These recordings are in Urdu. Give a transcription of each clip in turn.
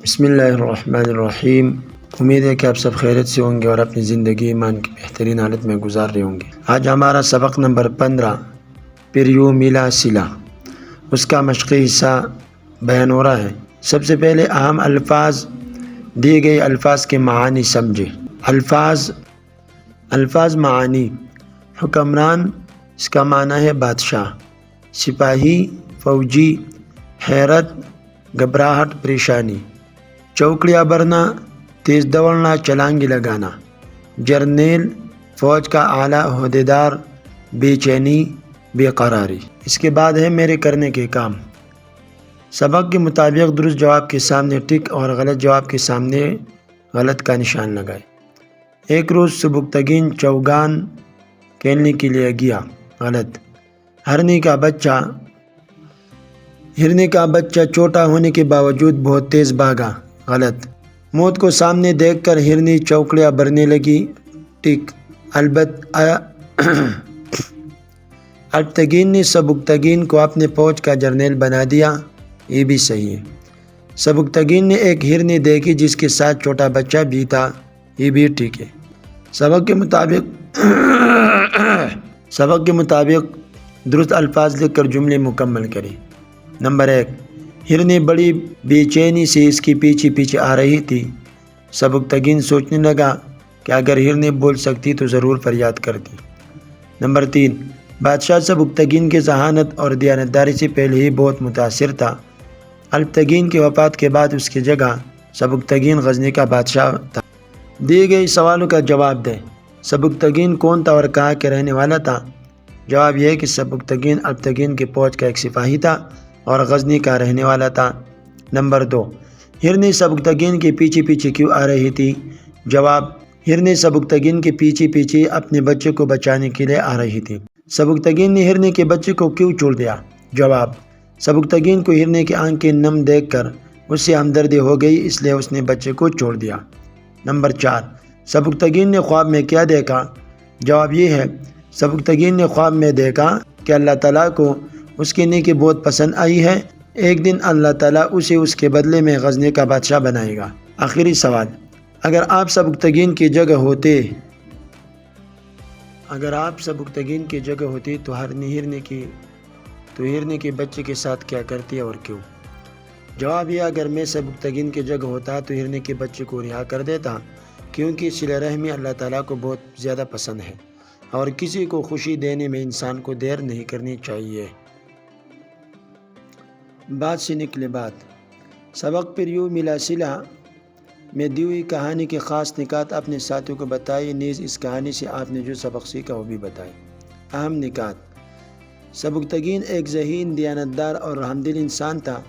بسم اللہ الرحمن الرحیم۔ امید ہے کہ آپ سب خیریت سے ہوں گے اور اپنی زندگی ایمان کی بہترین حالت میں گزار رہے ہوں گے۔ آج ہمارا سبق نمبر 15 پریو ملا سلا، اس کا مشقی حصہ بیان ہو رہا ہے۔ سب سے پہلے اہم الفاظ، دیے گئے الفاظ کے معانی سمجھے۔ الفاظ معانی: حکمران، اس کا معنی ہے بادشاہ۔ سپاہی، فوجی، حیرت، گھبراہٹ، پریشانی۔ چوکڑیاں برنا، تیز دوڑنا، چھلانگیں لگانا۔ جرنیل، فوج کا اعلیٰ عہدیدار، بے چینی، بے قراری۔ اس کے بعد ہے میرے کرنے کے کام۔ سبق کے مطابق درست جواب کے سامنے ٹک اور غلط جواب کے سامنے غلط کا نشان لگائے۔ ایک روز سبکتگین چوگان کھیلنے کے لیے گیا۔ غلط۔ ہرنی کا بچہ چھوٹا ہونے کے باوجود بہت تیز بھاگا۔ غلط۔ موت کو سامنے دیکھ کر ہرنی چوکڑیاں بھرنے لگی۔ ٹک۔ الپتگین نے سبکتگین کو اپنے فوج کا جرنیل بنا دیا۔ یہ بھی صحیح ہے۔ سبکتگین نے ایک ہرنی دیکھی جس کے ساتھ چھوٹا بچہ بھی تھا۔ یہ بھی ٹھیک ہے۔ سبق کے مطابق درست الفاظ لکھ کر جملے مکمل کریں۔ نمبر 1، ہرنی بڑی بے چینی سے اس کے پیچھے آ رہی تھی۔ سبکتگین سوچنے لگا کہ اگر ہرنی بول سکتی تو ضرور فریاد کرتی۔ نمبر 3، بادشاہ سبکتگین کے ذہانت اور دیانتداری سے پہلے ہی بہت متاثر تھا۔ الپتگین کی وفات کے بعد اس کی جگہ سبکتگین غزنی کا بادشاہ تھا۔ دیے گئے سوالوں کا جواب دیں۔ سبکتگین کون تھا اور کہاں کے رہنے والا تھا؟ جواب یہ ہے کہ سبکتگین الپتگین کی فوج کا ایک سپاہی تھا اور غزنی کا رہنے والا تھا۔ نمبر 2، ہرنی سبکتگین کے پیچھے کیوں آ رہی تھی؟ جواب، ہرنی سبکتگین کے پیچھے اپنے بچے کو بچانے کے لیے آ رہی تھی۔ سبکتگین نے ہرنی کے بچے کو کیوں چھوڑ دیا؟ جواب، سبکتگین کو ہرنی کی آنکھیں نم دیکھ کر اس سے ہمدردی ہو گئی، اس لیے اس نے بچے کو چھوڑ دیا۔ نمبر 4، سبکتگین نے خواب میں کیا دیکھا؟ جواب یہ ہے، سبکتگین نے خواب میں دیکھا کہ اللہ تعالیٰ کو اس کی نیکی بہت پسند آئی ہے۔ ایک دن اللہ تعالیٰ اسے اس کے بدلے میں غزنی کا بادشاہ بنائے گا۔ آخری سوال، اگر آپ سبکتگین کی جگہ ہوتے تو ہرنی کے بچے کے ساتھ کیا کرتی اور کیوں؟ جواب یہ، اگر میں سبکتگین کی جگہ ہوتا تو ہرنی کے بچے کو رہا کر دیتا، کیونکہ صلہ رحمی اللہ تعالیٰ کو بہت زیادہ پسند ہے اور کسی کو خوشی دینے میں انسان کو دیر نہیں کرنی چاہیے۔ بات سے نکلے بات۔ سبق پریو ملا سلا میں دی ہوئی کہانی کے خاص نکات اپنے ساتھیوں کو بتائیے، نیز اس کہانی سے آپ نے جو سبق سیکھا وہ بھی بتائیں۔ اہم نکات: سبکتگین ایک ذہین، دیانتدار اور رحمدل انسان تھا۔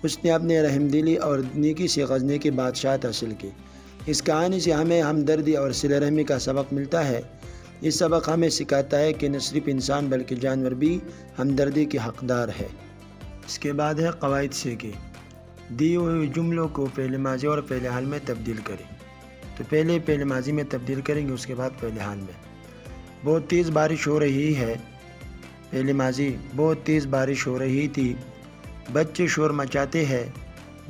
اس نے اپنے رحمدلی اور نیکی سے غزنی کی بادشاہت حاصل کی۔ اس کہانی سے ہمیں ہمدردی اور صلہ رحمی کا سبق ملتا ہے۔ یہ سبق ہمیں سکھاتا ہے کہ نہ صرف انسان بلکہ جانور بھی ہمدردی کے حقدار ہے۔ اس کے بعد ہے قواعد سیکھیں۔ دیے ہوئے جملوں کو فعل ماضی اور فعل حال میں تبدیل کریں۔ تو پہلے فعل ماضی میں تبدیل کریں گے، اس کے بعد فعل حال میں۔ بہت تیز بارش ہو رہی ہے۔ فعل ماضی، بہت تیز بارش ہو رہی تھی۔ بچے شور مچاتے ہیں۔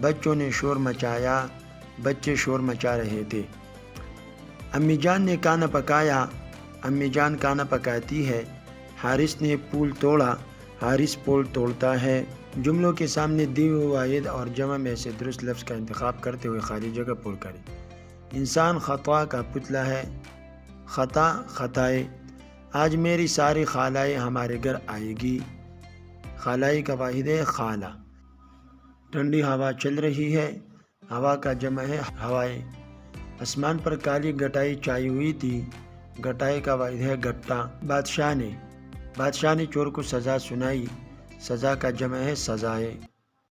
بچوں نے شور مچایا۔ بچے شور مچا رہے تھے۔ امی جان نے کھانا پکایا۔ امی جان کھانا پکاتی ہے۔ حارث نے پھول توڑا۔ حارث پھول توڑتا ہے۔ جملوں کے سامنے دی ہوئے واحد اور جمع میں سے درست لفظ کا انتخاب کرتے ہوئے خالی جگہ پر کریں۔ انسان خطا کا پتلا ہے۔ خطا، خطائے۔ آج میری ساری خالائیں ہمارے گھر آئے گی۔ خالائیں کا واحد ہے خالہ۔ ٹھنڈی ہوا چل رہی ہے۔ ہوا کا جمع ہے ہوائیں۔ آسمان پر کالی گٹائی چھائی ہوئی تھی۔ گٹائی کا واحد ہے گٹا۔ بادشاہ نے چور کو سزا سنائی۔ سزا کا جمع ہے سزائے۔